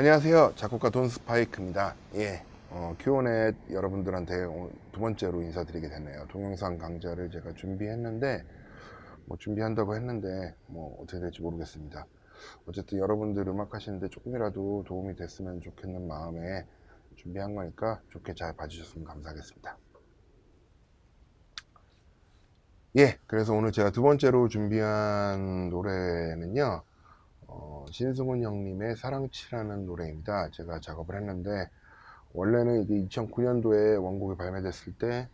안녕하세요. 작곡가 돈 스파이크입니다. Q&A 여러분들한테 두 번째로 인사드리게 됐네요. 동영상 강좌를 제가 준비했는데, 준비한다고 했는데, 어떻게 될지 모르겠습니다. 어쨌든 여러분들 음악 하시는데 조금이라도 도움이 됐으면 좋겠는 마음에 준비한 거니까 좋게 잘 봐주셨으면 감사하겠습니다. 그래서 오늘 제가 두 번째로 준비한 노래는요, 신승훈 형님의 사랑치라는 노래입니다. 제가 작업을 했는데, 원래는 이게 2009년도에 원곡이 발매됐을 때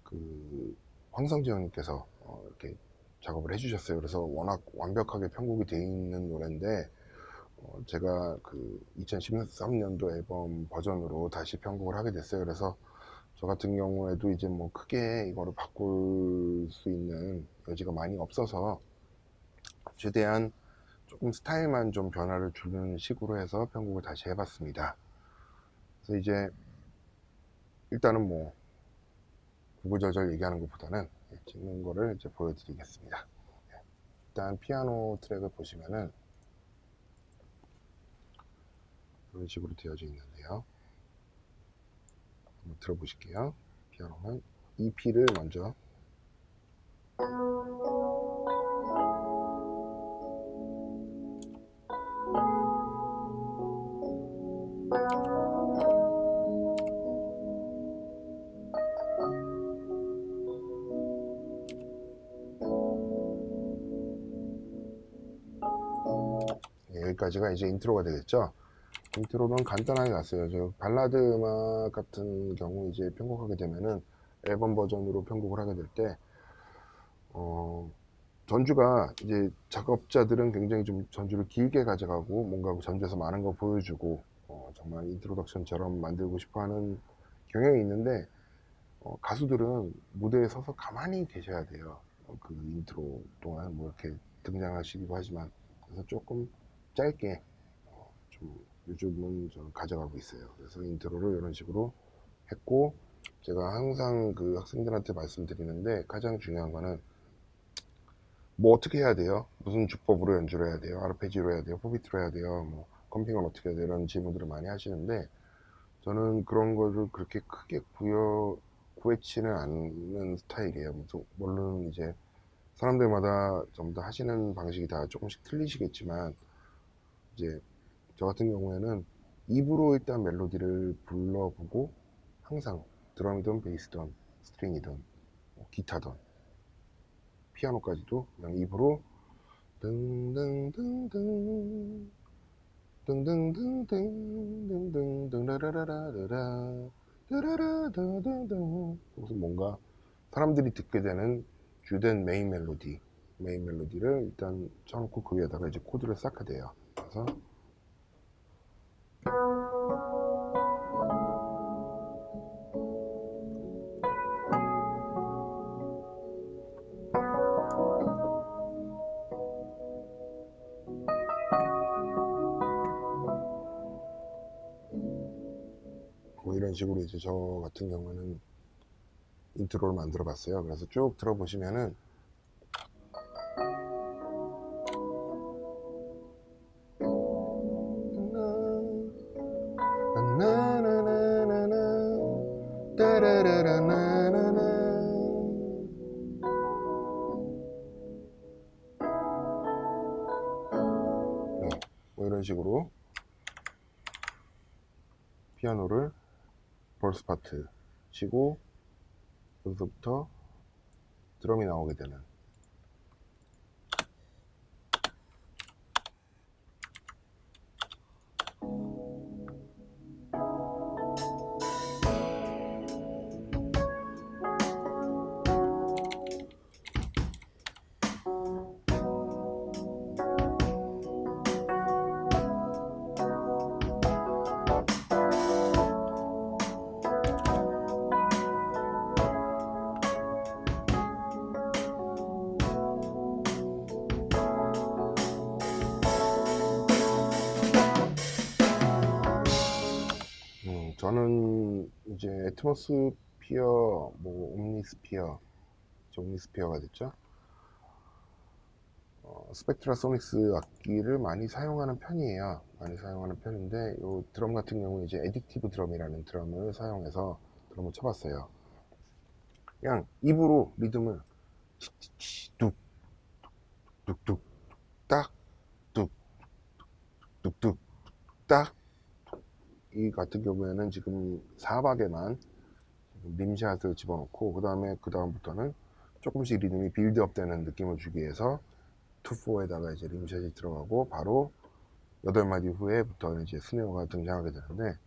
그 황성재 형님께서 이렇게 작업을 해주셨어요. 그래서 워낙 완벽하게 편곡이 되어 있는 노래인데 제가 그 2013년도 앨범 버전으로 다시 편곡을 하게 됐어요. 그래서 저 같은 경우에도 이제 크게 이거를 바꿀 수 있는 여지가 많이 없어서 최대한 조금 스타일만 좀 변화를 주는 식으로 해서 편곡을 다시 해봤습니다. 그래서 이제 일단은 구구절절 얘기하는 것보다는 찍는 거를 이제 보여드리겠습니다. 일단 피아노 트랙을 보시면은 이런 식으로 되어져 있는데요. 한번 들어보실게요. 피아노는 EP를 먼저 여기까지가 이제 인트로가 되겠죠. 인트로는 간단하게 갔어요. 저 발라드 음악 같은 경우 이제 편곡하게 되면은 앨범 버전으로 편곡을 하게 될 때 전주가 이제 작업자들은 굉장히 좀 전주를 길게 가져가고 뭔가 전주에서 많은 거 보여주고 정말 인트로덕션처럼 만들고 싶어하는 경향이 있는데 가수들은 무대에 서서 가만히 계셔야 돼요. 그 인트로 동안 이렇게 등장하시기도 하지만 그래서 조금 짧게 좀 요즘은 좀 가져가고 있어요. 그래서 인트로를 이런 식으로 했고, 제가 항상 그 학생들한테 말씀드리는데 가장 중요한 거는 어떻게 해야 돼요? 무슨 주법으로 연주를 해야 돼요? 아르페지오로 해야 돼요? 포비트로 해야 돼요? 컴핑은 어떻게 해야 돼요? 이런 질문들을 많이 하시는데 저는 그런 거를 그렇게 크게 구애치는 않는 스타일이에요. 물론 이제 사람들마다 전부 다 하시는 방식이 다 조금씩 틀리시겠지만 이제 저 같은 경우에는 입으로 일단 멜로디를 불러보고 항상 드럼이든 베이스든 스트링이든 기타든 피아노까지도 그냥 입으로 등등등등 등등등등등등등라라라라라 라라라라라라 무슨 뭔가 사람들이 듣게 되는 주된 메인 멜로디를 일단 쳐놓고 그 위에다가 이제 코드를 쌓게 돼요. 그래서 이런 식으로 이제 저 같은 경우는 인트로를 만들어 봤어요. 그래서 쭉 들어보시면은 이런 식으로 피아노를 벌스 파트 치고 여기서부터 드럼이 나오게 되는 저는 이제 애트모스피어, 옴니스피어가 됐죠. 스펙트라 소닉스 악기를 많이 사용하는 편이에요. 많이 사용하는 편인데 이 드럼 같은 경우는 이제 에딕티브 드럼이라는 드럼을 사용해서 드럼을 쳐봤어요. 그냥 입으로 리듬을 뚝 뚝뚝 딱 뚝 뚝뚝 딱. 이 같은 경우에는 지금 4박에만 림샷을 집어넣고 그 다음부터는 조금씩 리듬이 빌드업 되는 느낌을 주기 위해서 2-4에다가 이제 림샷이 들어가고 바로 8마디 후에부터는 이제 스네어가 등장하게 되는데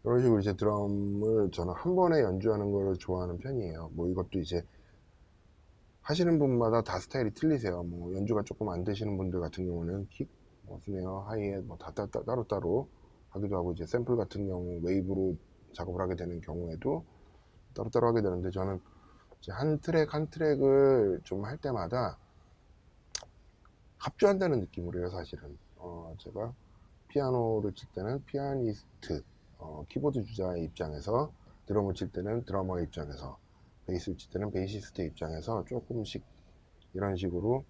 이런 식으로 이제 드럼을 저는 한 번에 연주하는 걸 좋아하는 편이에요. 뭐 이것도 이제 하시는 분마다 다 스타일이 틀리세요. 뭐 연주가 조금 안 되시는 분들 같은 경우는 킥, 뭐 스네어, 하이햇 뭐 다 따로따로 하기도 하고, 이제 샘플 같은 경우 웨이브로 작업을 하게 되는 경우에도 따로따로 하게 되는데, 저는 이제 한 트랙 한 트랙을 좀 할 때마다 합주한다는 느낌으로 해요. 사실은 제가 피아노를 칠 때는 피아니스트, 키보드 주자의 입장에서, 드럼을 칠 때는 드러머의 입장에서, 베이스를 칠 때는 베이시스트의 입장에서 조금씩 이런 식으로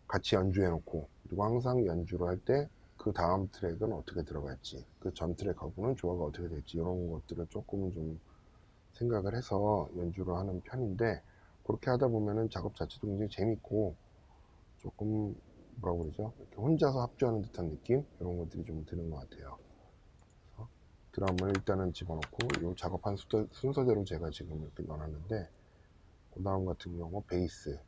같이 연주해 놓고, 그리고 항상 연주를 할 때 그 다음 트랙은 어떻게 들어갈지, 그 전 트랙하고는 조화가 어떻게 될지, 이런 것들을 조금 좀 생각을 해서 연주를 하는 편인데, 그렇게 하다 보면은 작업 자체도 굉장히 재밌고 조금 뭐라고 그러죠, 이렇게 혼자서 합주하는 듯한 느낌, 이런 것들이 좀 드는 것 같아요. 그래서 드럼을 일단은 집어넣고, 이 작업한 순서대로 제가 지금 이렇게 넣어놨는데, 그 다음 같은 경우 베이스,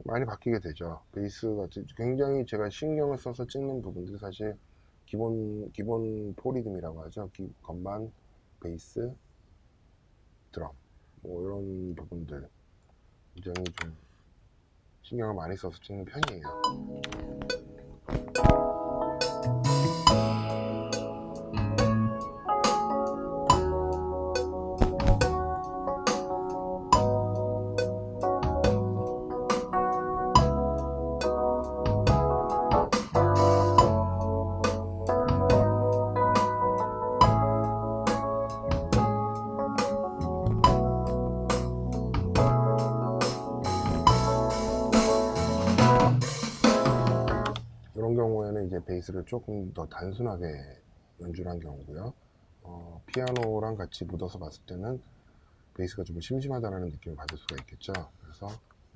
많이 바뀌게 되죠. 베이스 같은 굉장히 제가 신경을 써서 찍는 부분들이 사실 기본 포리듬이라고 하죠. 건반, 베이스, 드럼, 뭐 이런 부분들 굉장히 좀 신경을 많이 써서 찍는 편이에요. 이런 경우에는 이제 베이스를 조금 더 단순하게 연주를 한 경우고요. 피아노랑 같이 묻어서 봤을 때는 베이스가 좀 심심하다는 느낌을 받을 수가 있겠죠. 그래서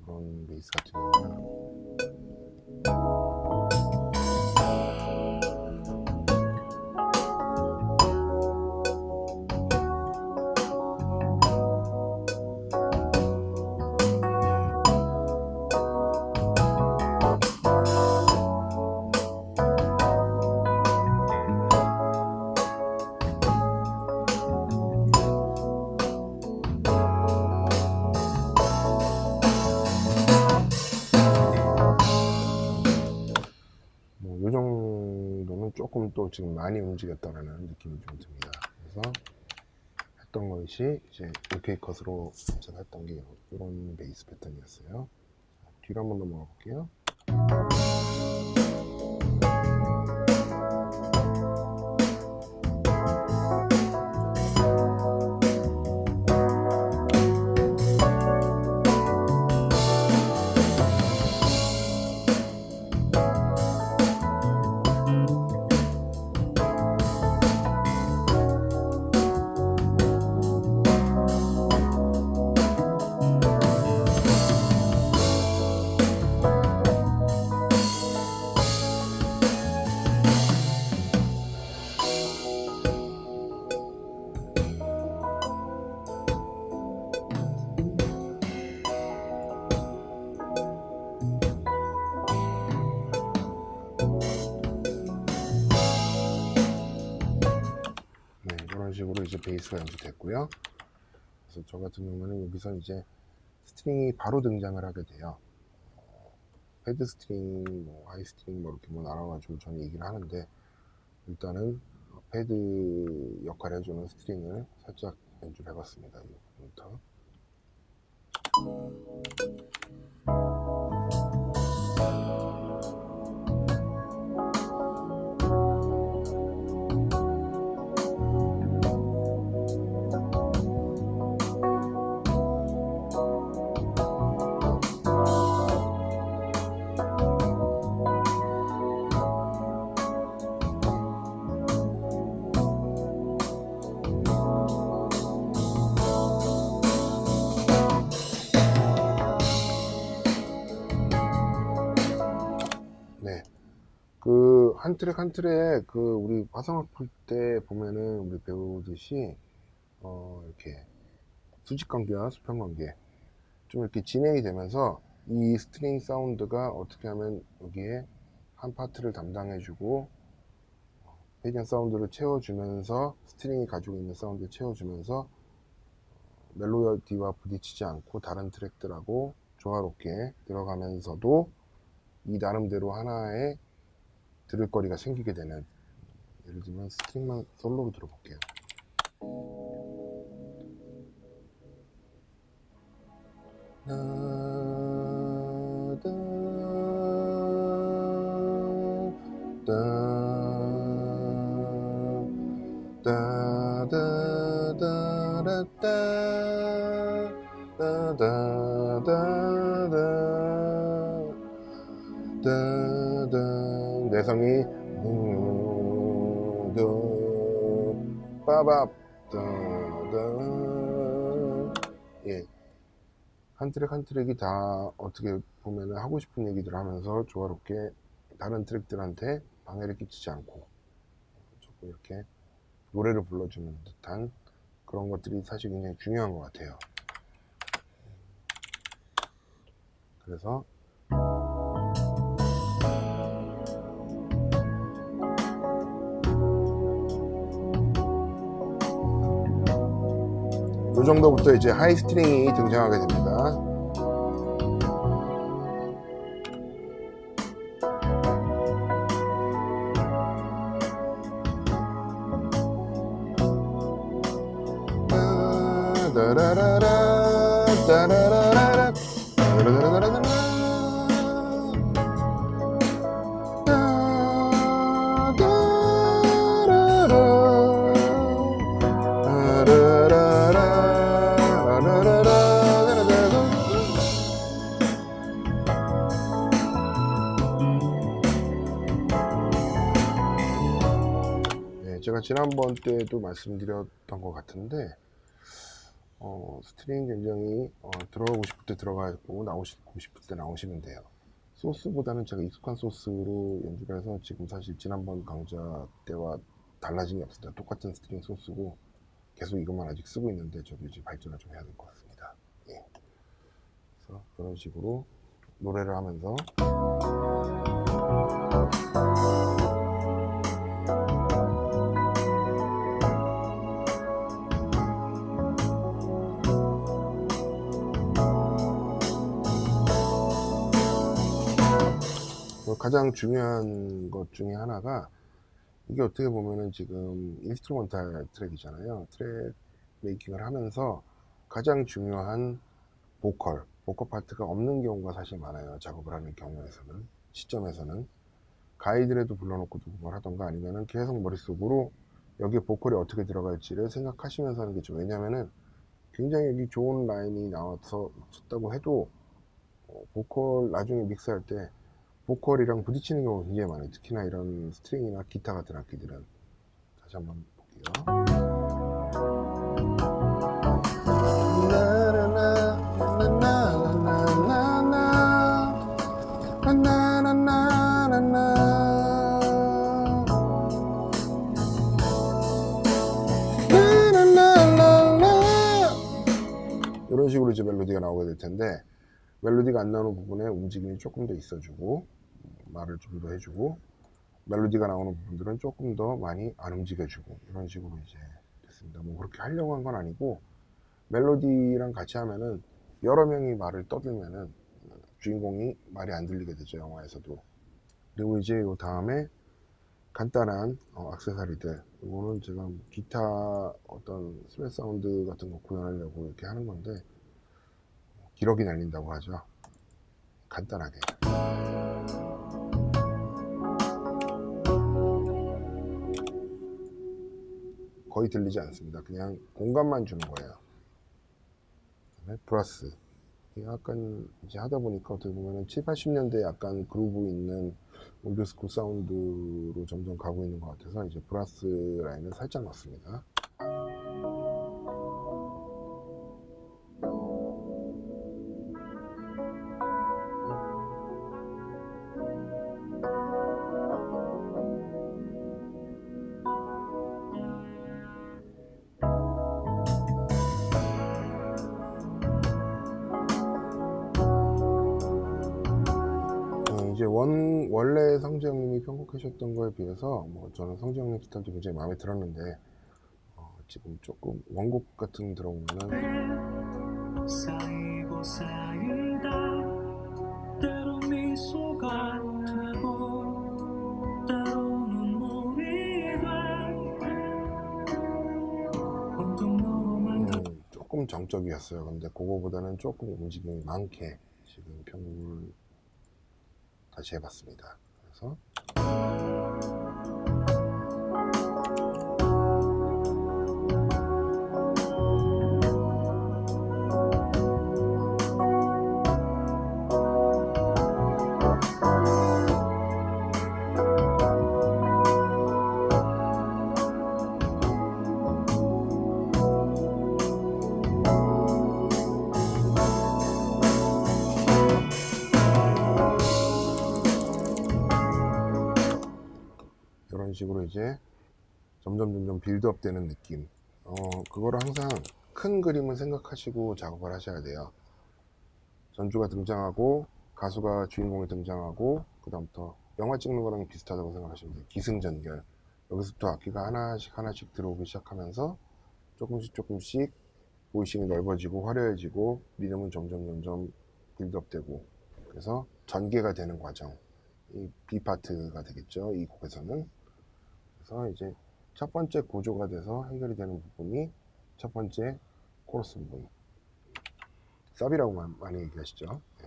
이런 베이스 같은 경우는 이 정도는 조금 또 지금 많이 움직였다라는 느낌이 좀 듭니다. 그래서 했던 것이 이제 OK 컷으로 제가 했던 게 이런 베이스 패턴이었어요. 뒤로 한번 넘어가 볼게요. 이제 베이스가 연주됐고요. 그래서 저 같은 경우는 여기서 이제 스트링이 바로 등장을 하게 돼요. 패드 스트링, 뭐 하이 스트링 뭐 이렇게 뭐 나눠가지고 저는 얘기를 하는데, 일단은 패드 역할을 해주는 스트링을 살짝 연주를 해봤습니다. 이 부분부터. 네. 그 한 트랙 한 트랙 그 우리 화성악 풀 때 보면은 우리 배우듯이 이렇게 수직 관계와 수평 관계 좀 이렇게 진행이 되면서 이 스트링 사운드가 어떻게 하면 여기에 한 파트를 담당해주고 패딩 사운드를 채워주면서 스트링이 가지고 있는 사운드를 채워주면서 멜로디와 부딪히지 않고 다른 트랙들하고 조화롭게 들어가면서도 이 나름대로 하나의 들을 거리가 생기게 되는, 예를 들면 스트링만 솔로로 들어볼게요. 내성이 빠밥 예, 한 트랙 한 트랙이 다 어떻게 보면은 하고 싶은 얘기들 하면서 조화롭게 다른 트랙들한테 방해를 끼치지 않고 조금 이렇게 노래를 불러주는 듯한 그런 것들이 사실 굉장히 중요한 것 같아요. 그래서 이 정도부터 이제 하이 스트링이 등장하게 됩니다. 제가 지난번 때도 말씀드렸던 것 같은데 스트링 굉장히 들어가고 싶을 때 들어가고 나오시고 싶을 때 나오시면 돼요. 소스보다는 제가 익숙한 소스로 연주를 해서 지금 사실 지난번 강좌 때와 달라진 게 없습니다. 똑같은 스트링 소스고 계속 이것만 아직 쓰고 있는데 저도 이제 발전을 좀 해야 될 것 같습니다. 예. 그래서 그런 식으로 노래를 하면서 가장 중요한 것 중에 하나가, 이게 어떻게 보면은 지금 인스트루먼탈 트랙이잖아요. 트랙 메이킹을 하면서 가장 중요한 보컬 파트가 없는 경우가 사실 많아요. 작업을 하는 경우에서는, 시점에서는 가이드라도 불러놓고 녹음을 하던가 아니면은 계속 머릿속으로 여기에 보컬이 어떻게 들어갈지를 생각하시면서 하는 게 좋죠. 왜냐면은 굉장히 여기 좋은 라인이 나와서 쳤다고 해도 보컬 나중에 믹스할 때 보컬이랑 부딪히는 경우가 굉장히 많아요. 특히나 이런 스트링이나 기타 같은 악기들은. 다시 한번 볼게요. 이런 식으로 이제 멜로디가 나오게 될 텐데, 멜로디가 안 나오는 부분에 움직임이 조금 더 있어주고 말을 좀 더 해주고, 멜로디가 나오는 부분들은 조금 더 많이 안 움직여주고, 이런 식으로 이제 됐습니다. 있습니다. 뭐 그렇게 하려고 한 건 아니고, 멜로디랑 같이 하면은 여러 명이 말을 떠들면은 주인공이 말이 안 들리게 되죠, 영화에서도. 그리고 이제 요 다음에 간단한 액세서리들. 이거는 제가 기타 어떤 스멜 사운드 같은 거 구현하려고 이렇게 하는 건데, 기러기 날린다고 하죠. 간단하게. 거의 들리지 않습니다. 그냥 공간만 주는 거예요. 그다음에 브라스. 약간 이제 하다 보니까 어떻게 보면은 7, 80년대 약간 그루브 있는 올드스쿨 사운드로 점점 가고 있는 것 같아서 이제 브라스 라인을 살짝 넣습니다. 이제 원래 성재 형님이 편곡하셨던 거에 비해서 뭐 저는 성재 형님 스타일도 굉장히 마음에 들었는데, 지금 조금 원곡 같은 들어보면은 쌓이고 쌓이다 때로 미소가 되고 때로는 눈물이 돼 온통 너로만 조금 정적이었어요. 근데 그거보다는 조금 움직임이 많게 지금 편곡을 다시 해봤습니다. 그래서 이런 식으로 이제 점점 빌드업 되는 느낌. 그거를 항상 큰 그림을 생각하시고 작업을 하셔야 돼요. 전주가 등장하고 가수가 주인공이 등장하고 그 다음부터 영화 찍는 거랑 비슷하다고 생각하시면 돼요. 기승전결. 여기서부터 악기가 하나씩 들어오기 시작하면서 조금씩 보이싱이 넓어지고 화려해지고 리듬은 점점 빌드업 되고, 그래서 전개가 되는 과정. 이 B 파트가 되겠죠, 이 곡에서는. 그래서 이제 첫 번째 고조가 돼서 해결이 되는 부분이 첫 번째 코러스 부분. 쌉이라고 많이 얘기하시죠. 네.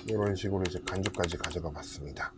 이런 식으로 이제 간주까지 가져가 봤습니다.